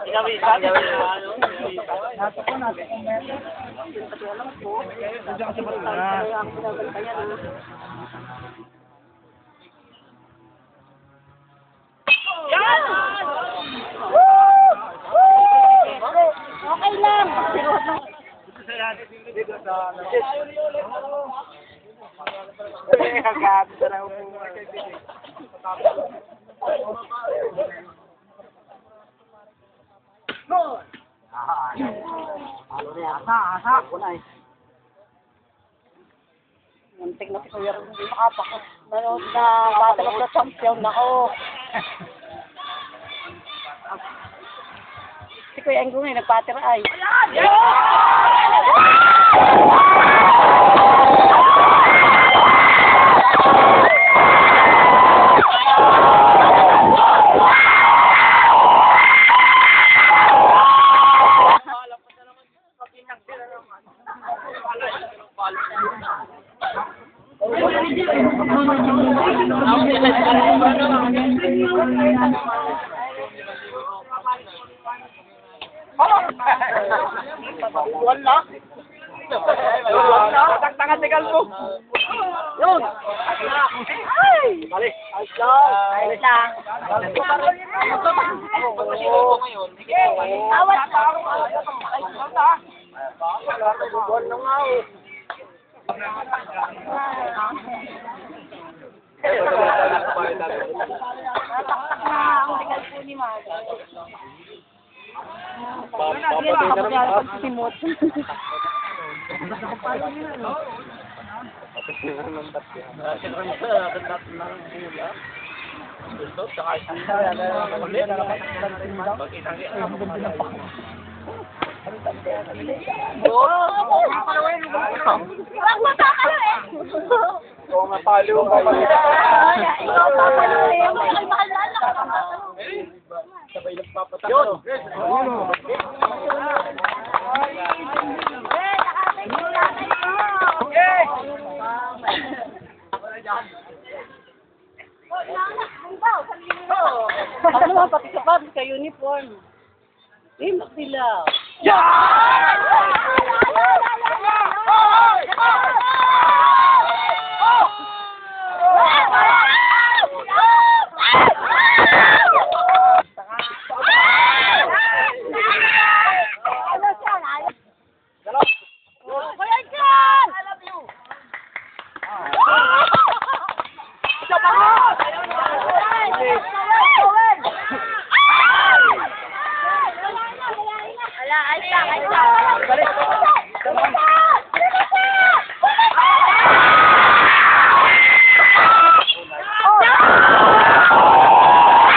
Inawisan. Nasa ko, nasa ko, meron. Nandiyan ka sa bata. Yan! Okay lang. Muntik na si Kuya kung hindi makapakot. Manood na Battle of the Champion. Nako. Si Kuya Enggo ngayon nagpatira ay. Wala. Wala. Taktangan si Kalbo. Yun. Ay! Bali. Ayos lang. Ayos lang. Awat. Buwan na nga eh. Nataktak na ang tigal po ni Maga. Simot. Wag mo takalo eh. Oo nga palo. Ikaw takalo eh. Ay, mahal na lang. Sabay nagpapatalo. Yun. Ano nga, pati sa pag, sa uniform. Imak sila. Yeah!